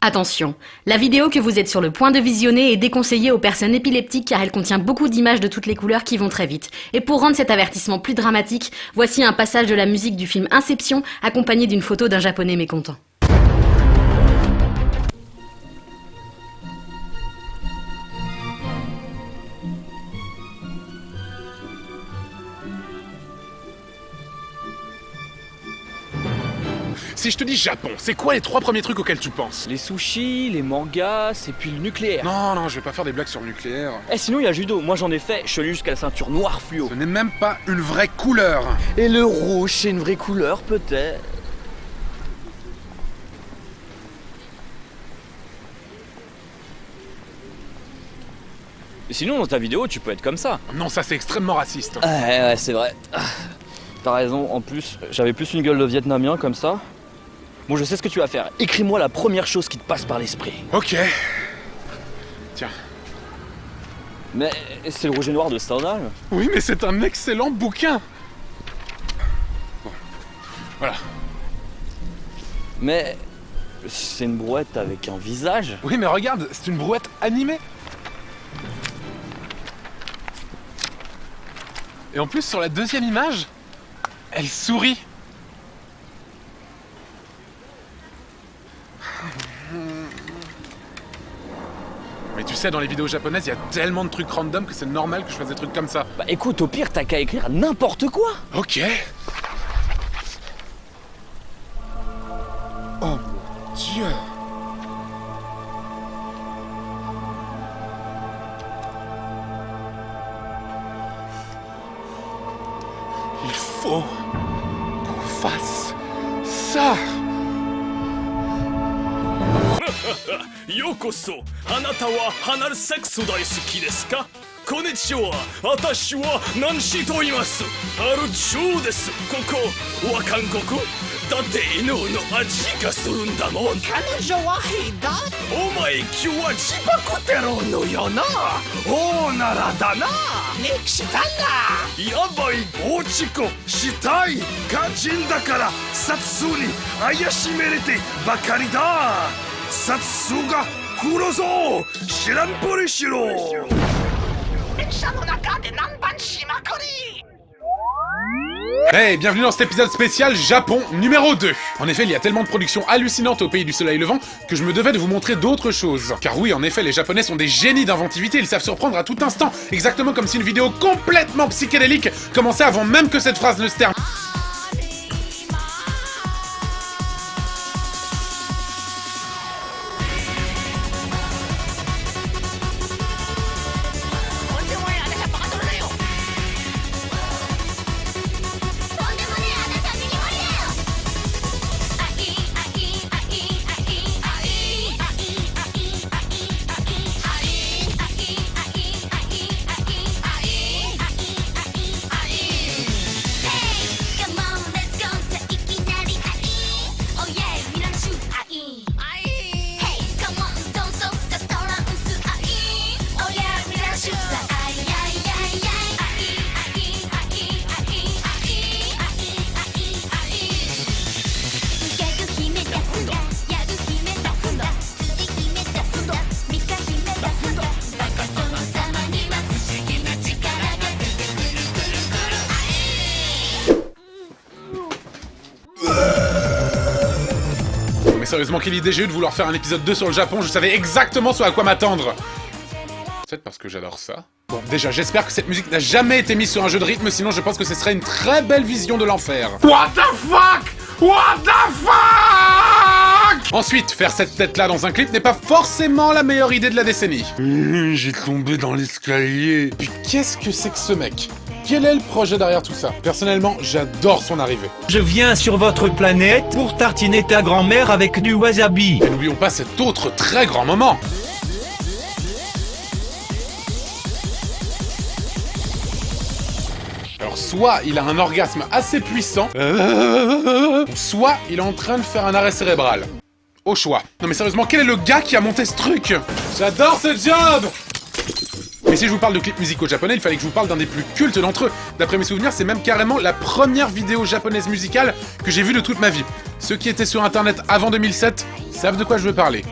Attention, la vidéo que vous êtes sur le point de visionner est déconseillée aux personnes épileptiques car elle contient beaucoup d'images de toutes les couleurs qui vont très vite. Et pour rendre cet avertissement plus dramatique, voici un passage de la musique du film Inception accompagné d'une photo d'un japonais mécontent. Si je te dis Japon, c'est quoi les 3 premiers trucs auxquels tu penses? Les sushis, les mangas, et puis le nucléaire. Non, je vais pas faire des blagues sur le nucléaire. Sinon il y a le judo, moi j'en ai fait, je suis allé jusqu'à la ceinture noire fluo. Ce n'est même pas une vraie couleur. Et le rouge, c'est une vraie couleur peut-être. Et sinon dans ta vidéo tu peux être comme ça. Non, ça c'est extrêmement raciste. Ouais, c'est vrai. T'as raison, en plus, j'avais plus une gueule de vietnamien comme ça. Bon, je sais ce que tu vas faire. Écris-moi la première chose qui te passe par l'esprit. Ok. Tiens. Mais c'est le rouge et noir de Stendhal. Oui, mais c'est un excellent bouquin. Bon. Voilà. Mais c'est une brouette avec un visage. Oui, mais regarde, c'est une brouette animée. Et en plus, sur la deuxième image, elle sourit. Mais tu sais, dans les vidéos japonaises, il y a tellement de trucs random que c'est normal que je fasse des trucs comme ça. Bah écoute, au pire, t'as qu'à écrire n'importe quoi. Ok. Oh mon Dieu. Il faut qu'on fasse ça. ようこそあなたは離れセックス大好きですかこんにちは私はナンシーと言いますあるジョーですここは韓国だって犬の味がするんだもん彼女はひどいお前今日は自爆テロのよなおならだな歴史だなやばい大事故したい肝心だから殺数に怪しめれてばかりだ殺数が来るぞ知らんぷりしろ列車の中で何番しまくり Hey, bienvenue dans cet épisode spécial Japon numéro 2. En effet, il y a tellement de productions hallucinantes au pays du soleil levant que je me devais de vous montrer d'autres choses. Car oui, en effet, les Japonais sont des génies d'inventivité, ils savent surprendre à tout instant, exactement comme si une vidéo complètement psychédélique commençait avant même que cette phrase ne se termine. Sérieusement, quelle idée j'ai eu de vouloir faire un épisode 2 sur le Japon, je savais exactement ce à quoi m'attendre. Peut-être parce que j'adore ça. Bon, déjà, j'espère que cette musique n'a jamais été mise sur un jeu de rythme, sinon je pense que ce serait une très belle vision de l'enfer. What the fuck? What the fuck? Ensuite, faire cette tête-là dans un clip n'est pas forcément la meilleure idée de la décennie. J'ai tombé dans l'escalier. Puis qu'est-ce que c'est que ce mec? Quel est le projet derrière tout ça? Personnellement, j'adore son arrivée. Je viens sur votre planète pour tartiner ta grand-mère avec du wasabi. Et n'oublions pas cet autre très grand moment. Alors soit il a un orgasme assez puissant, ou soit il est en train de faire un arrêt cérébral. Au choix. Non mais sérieusement, quel est le gars qui a monté ce truc? J'adore ce job! Mais si je vous parle de clips musicaux japonais, il fallait que je vous parle d'un des plus cultes d'entre eux. D'après mes souvenirs, c'est même carrément la première vidéo japonaise musicale que j'ai vue de toute ma vie. Ceux qui étaient sur internet avant 2007 savent de quoi je veux parler.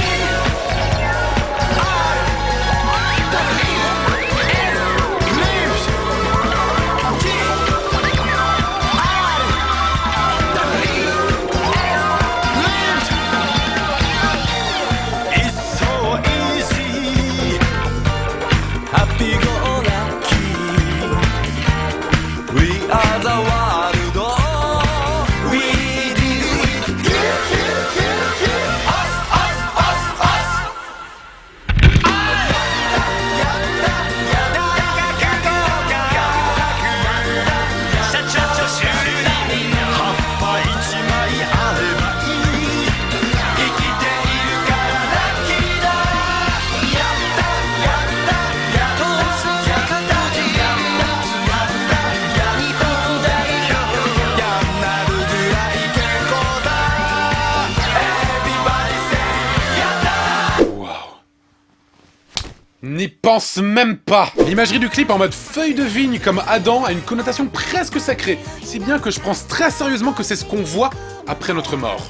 N'y pense même pas. L'imagerie du clip en mode feuille de vigne comme Adam a une connotation presque sacrée, si bien que je pense très sérieusement que c'est ce qu'on voit après notre mort.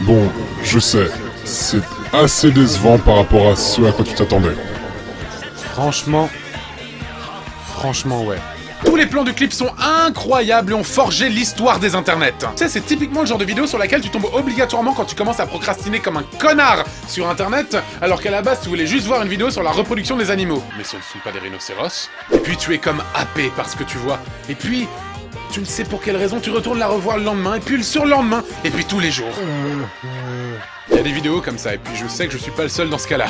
Bon, je sais, c'est assez décevant par rapport à ce à quoi tu t'attendais. Franchement, ouais. Tous les plans du clip sont incroyables et ont forgé l'histoire des internets. Tu sais, c'est typiquement le genre de vidéo sur laquelle tu tombes obligatoirement quand tu commences à procrastiner comme un connard sur internet, alors qu'à la base tu voulais juste voir une vidéo sur la reproduction des animaux. Mais ce ne sont pas des rhinocéros. Et puis tu es comme happé par ce que tu vois. Et puis, tu ne sais pour quelle raison, tu retournes la revoir le lendemain, et puis le surlendemain, et puis tous les jours. Il y a des vidéos comme ça, et puis je sais que je suis pas le seul dans ce cas-là.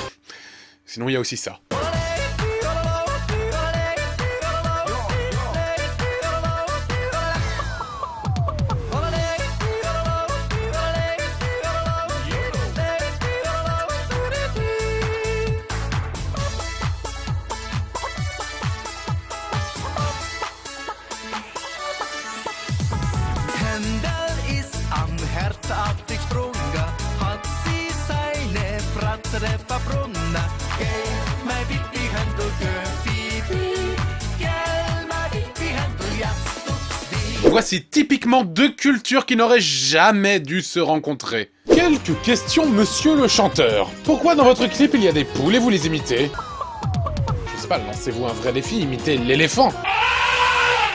Sinon, il y a aussi ça. Voici typiquement deux cultures qui n'auraient jamais dû se rencontrer. Quelques questions, monsieur le chanteur. Pourquoi dans votre clip il y a des poules et vous les imitez? Je sais pas, lancez-vous un vrai défi, imitez l'éléphant.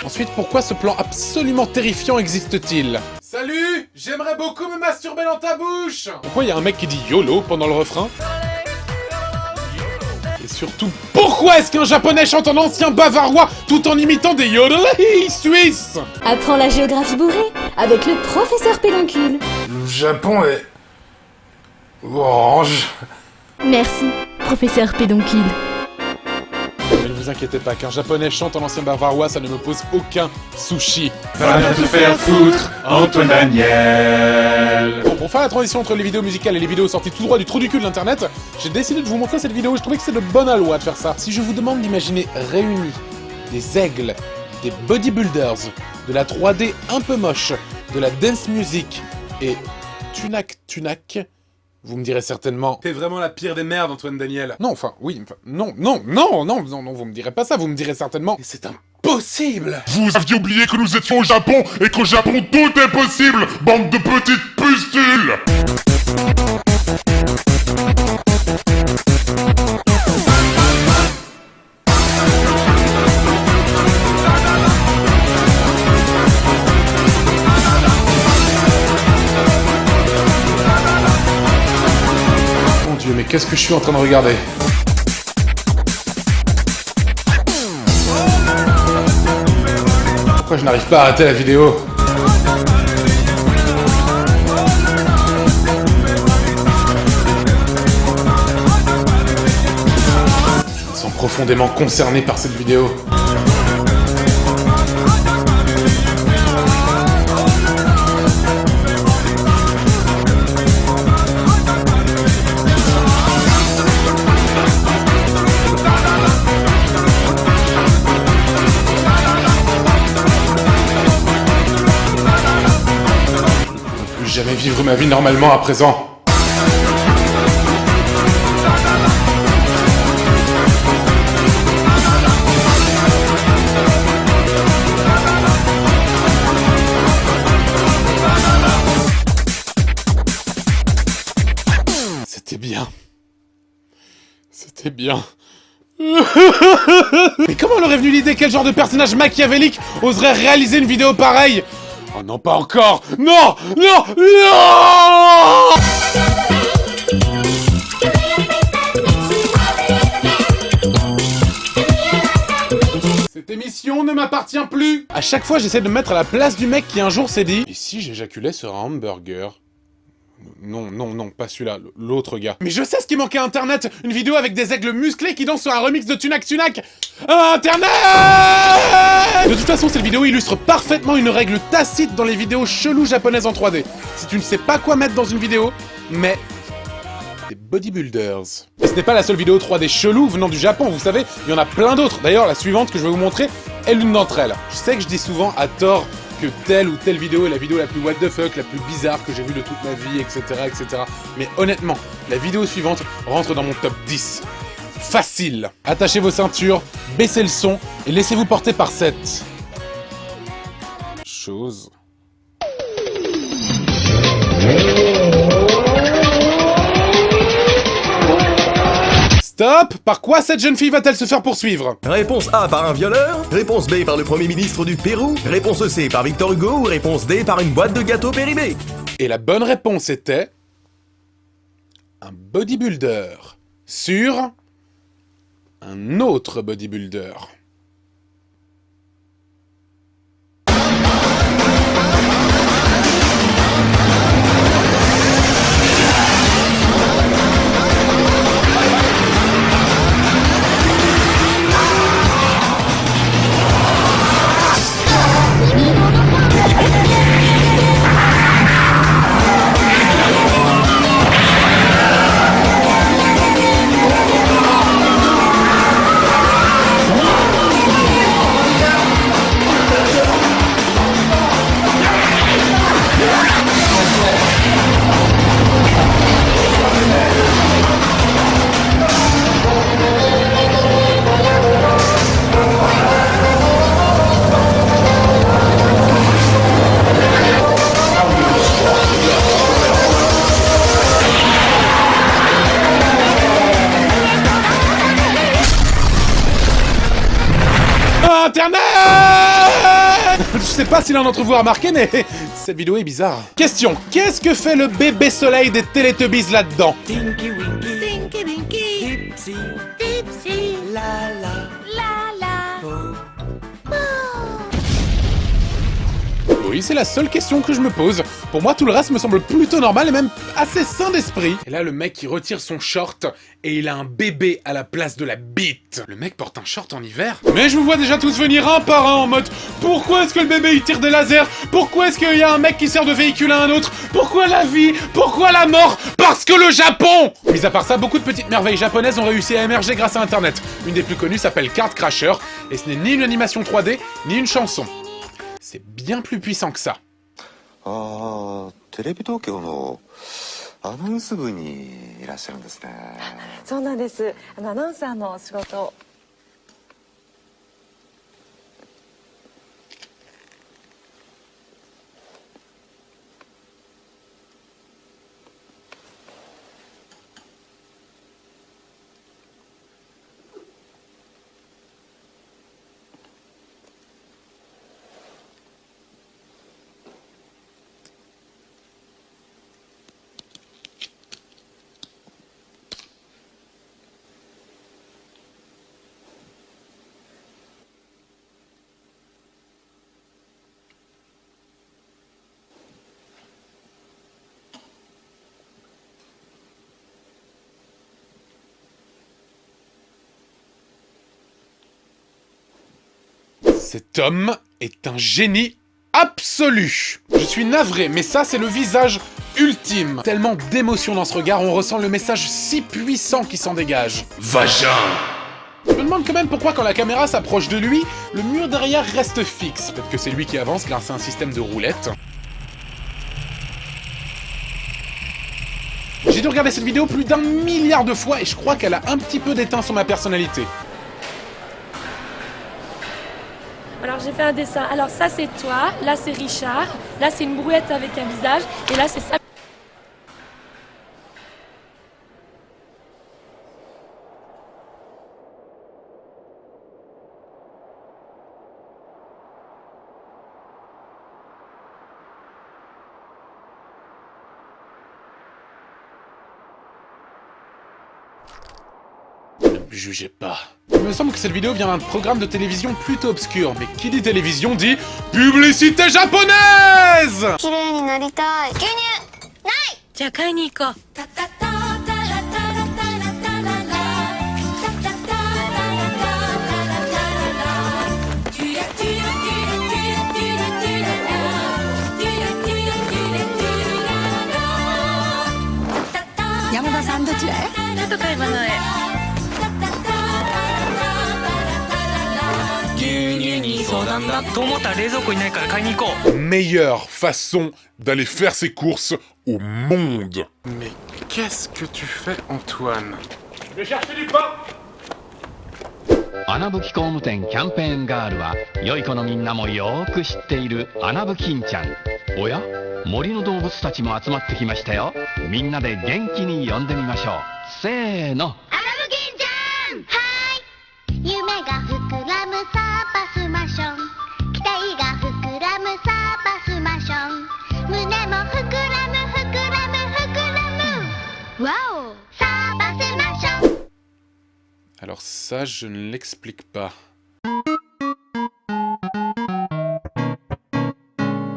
Ensuite, pourquoi ce plan absolument terrifiant existe-t-il? Salut! J'aimerais beaucoup me masturber dans ta bouche! Pourquoi il y a un mec qui dit YOLO pendant le refrain? Et surtout, pourquoi est-ce qu'un japonais chante en ancien bavarois tout en imitant des yodelais suisses? Apprends la géographie bourrée avec le professeur Pédoncule. Le Japon est... orange. Merci, professeur Pédoncule. Mais ne vous inquiétez pas, qu'un japonais chante en ancien bavarois, ça ne me pose aucun souci. Va bien te faire foutre, Antoine Daniel. Bon, pour faire la transition entre les vidéos musicales et les vidéos sorties tout droit du trou du cul de l'internet, j'ai décidé de vous montrer cette vidéo. Je trouvais que c'est de bonne loi de faire ça. Si je vous demande d'imaginer réunis des aigles, des bodybuilders, de la 3D un peu moche, de la dance music et tunac, vous me direz certainement... T'es vraiment la pire des merdes, Antoine Daniel. Non, enfin, oui, enfin, non, vous me direz pas ça, vous me direz certainement... Mais c'est impossible. Vous aviez oublié que nous étions au Japon et qu'au Japon tout est possible, bande de petites pustules. Mon Dieu, mais qu'est-ce que je suis en train de regarder? Pourquoi je n'arrive pas à arrêter la vidéo? Je me sens profondément concerné par cette vidéo. Jamais vivre ma vie normalement à présent. C'était bien. C'était bien. Mais comment leur est venue l'idée? Quel genre de personnage machiavélique oserait réaliser une vidéo pareille? Oh non, pas encore! Non! Non! Non! Cette émission ne m'appartient plus! À chaque fois, j'essaie de me mettre à la place du mec qui un jour s'est dit... Et si j'éjaculais sur un hamburger? Non, pas celui-là, l'autre gars. Mais je sais ce qui manquait à Internet! Une vidéo avec des aigles musclés qui dansent sur un remix de Tunac! Internet! De toute façon, cette vidéo illustre parfaitement une règle tacite dans les vidéos cheloues japonaises en 3D. Si tu ne sais pas quoi mettre dans une vidéo, mets des bodybuilders. Et ce n'est pas la seule vidéo 3D chelou venant du Japon, vous savez, il y en a plein d'autres. D'ailleurs, la suivante que je vais vous montrer est l'une d'entre elles. Je sais que je dis souvent à tort que telle ou telle vidéo est la vidéo la plus what the fuck, la plus bizarre que j'ai vue de toute ma vie, etc. Mais honnêtement, la vidéo suivante rentre dans mon top 10. facile. Attachez vos ceintures, baissez le son et laissez-vous porter par cette... chose... Stop! Par quoi cette jeune fille va-t-elle se faire poursuivre? Réponse A par un violeur, réponse B par le premier ministre du Pérou, réponse C par Victor Hugo ou réponse D par une boîte de gâteaux périmés. Et la bonne réponse était... un bodybuilder. Sur... un autre bodybuilder. Internet! Je sais pas si l'un d'entre vous a remarqué, mais cette vidéo est bizarre. Question, qu'est-ce que fait le bébé soleil des Teletubbies là-dedans? Tinky Winky, Tinky Winky, Dipsy, Dipsy, la la, la la, oh. Oui, c'est la seule question que je me pose. Pour moi, tout le reste me semble plutôt normal et même assez sain d'esprit. Et là, le mec, il retire son short et il a un bébé à la place de la bite. Le mec porte un short en hiver. Mais je vous vois déjà tous venir un par un en mode « Pourquoi est-ce que le bébé, il tire des lasers? Pourquoi est-ce qu'il y a un mec qui sert de véhicule à un autre? Pourquoi la vie? Pourquoi la mort? Parce que le Japon !» Mis à part ça, beaucoup de petites merveilles japonaises ont réussi à émerger grâce à Internet. Une des plus connues s'appelle Card Crasher, et ce n'est ni une animation 3D, ni une chanson. C'est bien plus puissant que ça. テレビ東京のアナウンス部にいらっしゃるんですね。そうなんです。アナウンサーの仕事を。Cet homme est un génie absolu. Je suis navré, mais ça c'est le visage ultime. Tellement d'émotion dans ce regard, on ressent le message si puissant qui s'en dégage. Vagin! Je me demande quand même pourquoi quand la caméra s'approche de lui, le mur derrière reste fixe. Peut-être que c'est lui qui avance grâce à un système de roulettes. J'ai dû regarder cette vidéo plus d'1 milliard de fois et je crois qu'elle a un petit peu déteint sur ma personnalité. Alors j'ai fait un dessin. Alors ça c'est toi, là c'est Richard, là c'est une brouette avec un visage, et là c'est ça. Ne me jugez pas. Il me semble que cette vidéo vient d'un programme de télévision plutôt obscur, mais qui dit télévision dit publicité japonaise! Meilleure façon d'aller faire ses courses au monde. Mais qu'est-ce que tu fais, Antoine? Je vais chercher du pain! 穴吹き工務店キャンペーンガールは良い子のみんなもよーく知っている穴吹きんちゃん。おや、森の動物たちも集まってきましたよ。みんなで元気に呼んでみましょう。せーの。穴吹きんちゃん、はい。夢が膨らむサーパスマション。期待が膨らむサーパスマション。胸も膨らむ膨らむ膨らむ。わお、サーパスマション。Alors ça, je ne l'explique pas.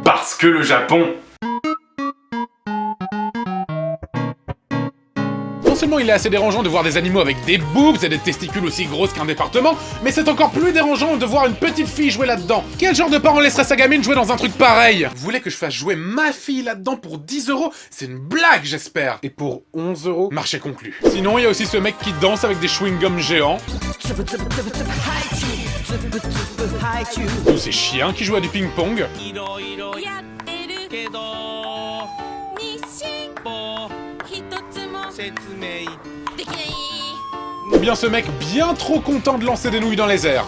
Parce que le Japon... Non seulement il est assez dérangeant de voir des animaux avec des boobs et des testicules aussi grosses qu'un département, mais c'est encore plus dérangeant de voir une petite fille jouer là-dedans. Quel genre de parent laisserait sa gamine jouer dans un truc pareil? Vous voulez que je fasse jouer ma fille là-dedans pour 10 €? C'est une blague, j'espère. Et pour 11 €, marché conclu. Sinon, il y a aussi ce mec qui danse avec des chewing-gums géants. Ou ces chiens qui jouent à du ping-pong. Ou bien ce mec bien trop content de lancer des nouilles dans les airs.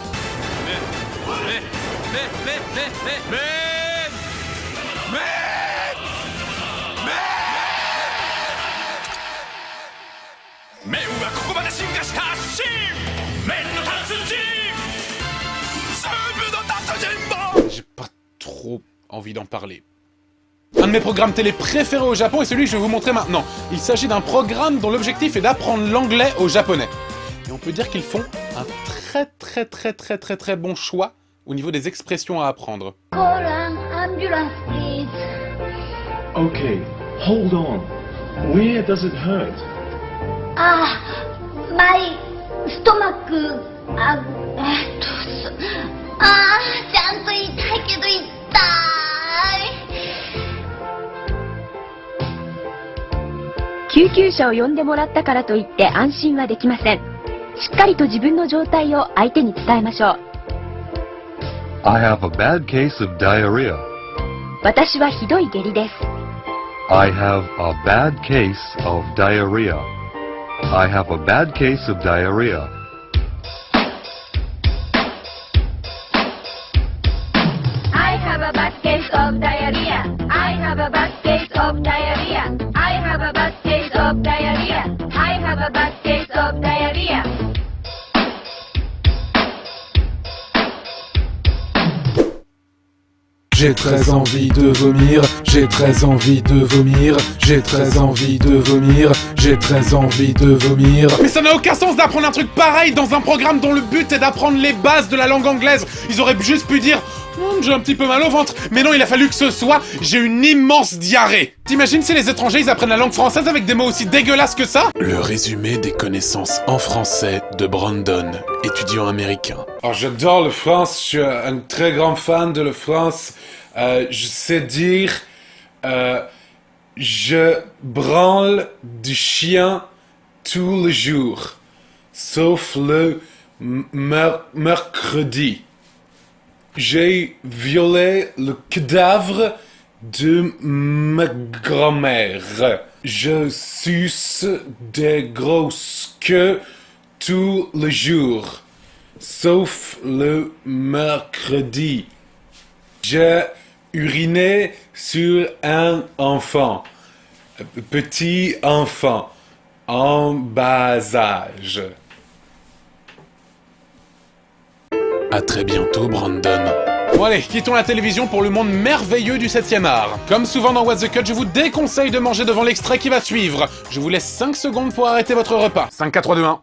J'ai pas trop envie d'en parler. Un de mes programmes télé préférés au Japon est celui que je vais vous montrer maintenant. Il s'agit d'un programme dont l'objectif est d'apprendre l'anglais aux japonais. Et on peut dire qu'ils font un très bon choix au niveau des expressions à apprendre. Call an ambulance, please. Okay, hold on. Where does it hurt? Ah, my stomach. ちゃんと痛いけど痛い。救急車を呼んでもらったからといって安心はできません。しっかりと自分の状態を相手に伝えましょう。I have a bad case of diarrhea. 私はひどい下痢です。I have a bad case of diarrhea. I have a bad case of diarrhea. I have a bad case of diarrhea. I have a bad case of diarrhea. I have a bad case of diarrhea. I have a bad case of diarrhea. J'ai très envie de vomir, j'ai très envie de vomir, j'ai très envie de vomir, j'ai très envie de vomir. Mais ça n'a aucun sens d'apprendre un truc pareil dans un programme dont le but est d'apprendre les bases de la langue anglaise. Ils auraient juste pu dire j'ai un petit peu mal au ventre. Mais non, il a fallu que ce soit j'ai une immense diarrhée. T'imagines si les étrangers ils apprennent la langue française avec des mots aussi dégueulasses que ça? Le résumé des connaissances en français de Brandon, étudiant américain. Alors j'adore le France, je suis un très grand fan de la France. Je sais dire je branle du chien tous les jours, sauf le mercredi. J'ai violé le cadavre de ma grand-mère. Je suce des grosses queues tous les jours, sauf le mercredi. J'ai uriné sur un enfant, petit enfant, en bas âge. À très bientôt, Brandon. Bon allez, quittons la télévision pour le monde merveilleux du 7e art. Comme souvent dans What's the Cut, je vous déconseille de manger devant l'extrait qui va suivre. Je vous laisse 5 secondes pour arrêter votre repas. 5, 4, 3, 2, 1.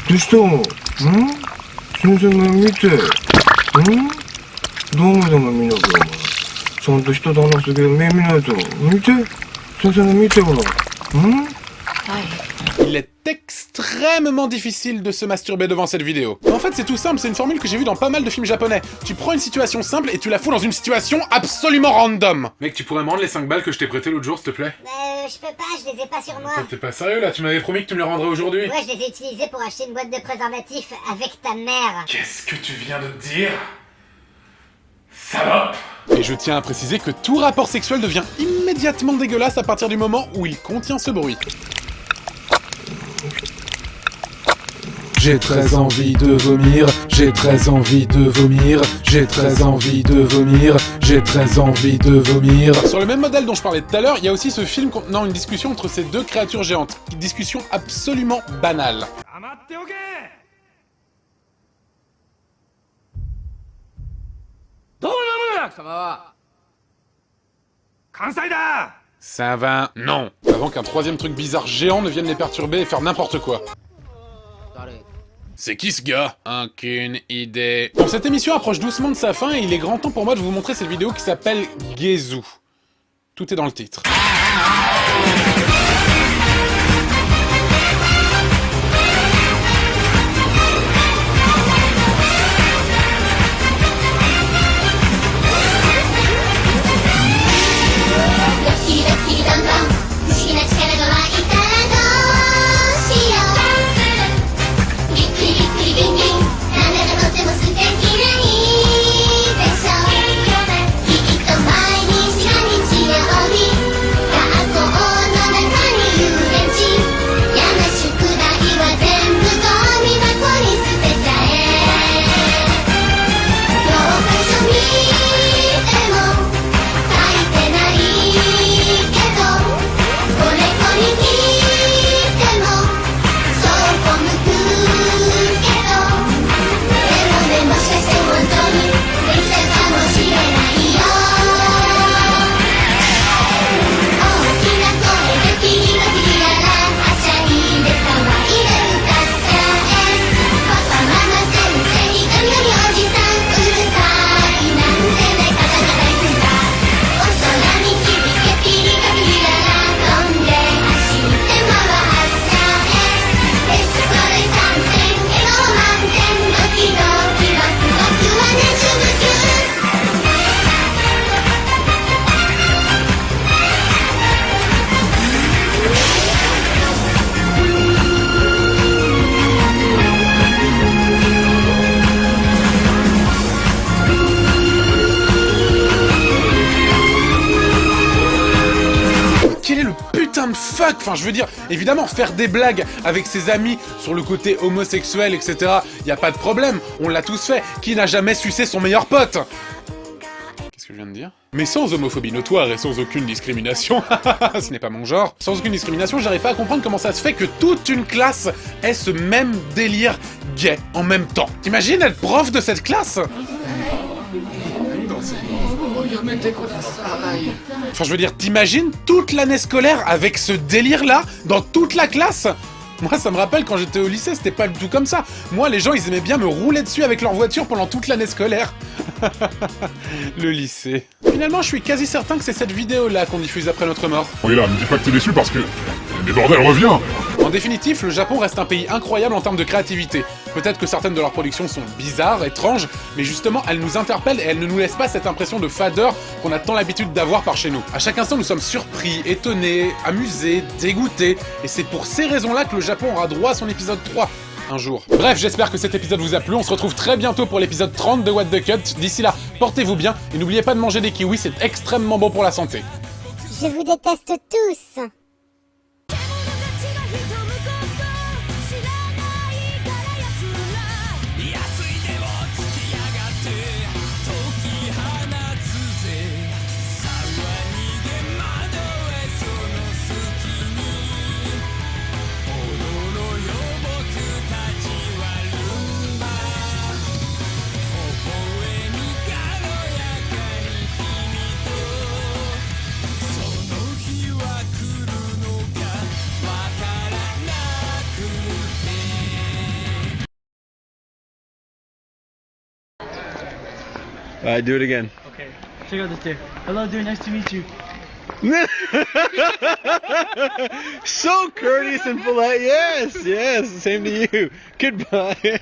どうしたん？先生が見て。ダメだもん見なきゃ。ちゃんと人と話す時は目見ないと。見て。先生が見てほら。Il est extrêmement difficile de se masturber devant cette vidéo. En fait, c'est tout simple, c'est une formule que j'ai vue dans pas mal de films japonais. Tu prends une situation simple et tu la fous dans une situation absolument random. Mec, tu pourrais me rendre les 5 balles que je t'ai prêtées l'autre jour, s'il te plaît? Je peux pas, je les ai pas sur moi. T'es pas sérieux là? Tu m'avais promis que tu me les rendrais aujourd'hui. Ouais, je les ai utilisés pour acheter une boîte de préservatifs avec ta mère. Qu'est-ce que tu viens de dire? Salope! Et je tiens à préciser que tout rapport sexuel devient immédiatement dégueulasse à partir du moment où il contient ce bruit. J'ai très envie de vomir, j'ai très envie de vomir, j'ai très envie de vomir, j'ai très envie de vomir. Sur le même modèle dont je parlais tout à l'heure, il y a aussi ce film contenant une discussion entre ces deux créatures géantes. Une discussion absolument banale. Ça va, non. Avant qu'un troisième truc bizarre géant ne vienne les perturber et faire n'importe quoi. C'est qui ce gars? Aucune idée. Bon, cette émission approche doucement de sa fin et il est grand temps pour moi de vous montrer cette vidéo qui s'appelle Gezu. Tout est dans le titre. Fuck, enfin je veux dire, évidemment, faire des blagues avec ses amis sur le côté homosexuel, etc., y a pas de problème, on l'a tous fait. Qui n'a jamais sucé son meilleur pote? Qu'est-ce que je viens de dire? Mais sans homophobie notoire et sans aucune discrimination, ce n'est pas mon genre, sans aucune discrimination, j'arrive pas à comprendre comment ça se fait que toute une classe ait ce même délire gay en même temps. T'imagines être prof de cette classe? Enfin, je veux dire, t'imagines toute l'année scolaire avec ce délire-là dans toute la classe? Moi, ça me rappelle quand j'étais au lycée, c'était pas du tout comme ça. Moi, les gens, ils aimaient bien me rouler dessus avec leur voiture pendant toute l'année scolaire. Le lycée. Finalement, je suis quasi certain que c'est cette vidéo-là qu'on diffuse après notre mort. Oui là, me dis pas que t'es déçu parce que... Mais bordel, reviens! En définitif, le Japon reste un pays incroyable en termes de créativité. Peut-être que certaines de leurs productions sont bizarres, étranges, mais justement, elles nous interpellent et elles ne nous laissent pas cette impression de fadeur qu'on a tant l'habitude d'avoir par chez nous. À chaque instant, nous sommes surpris, étonnés, amusés, dégoûtés, et c'est pour ces raisons-là que le Japon aura droit à son épisode 3. Un jour. Bref, j'espère que cet épisode vous a plu, on se retrouve très bientôt pour l'épisode 30 de What the Cut. D'ici là, portez-vous bien, et n'oubliez pas de manger des kiwis, c'est extrêmement bon pour la santé. Je vous déteste tous.「その日は来る」Alright, do it again. Okay. Check out this day. Hello, dear. Nice to meet you. So courteous and polite. Yes, yes. Same to you. Goodbye.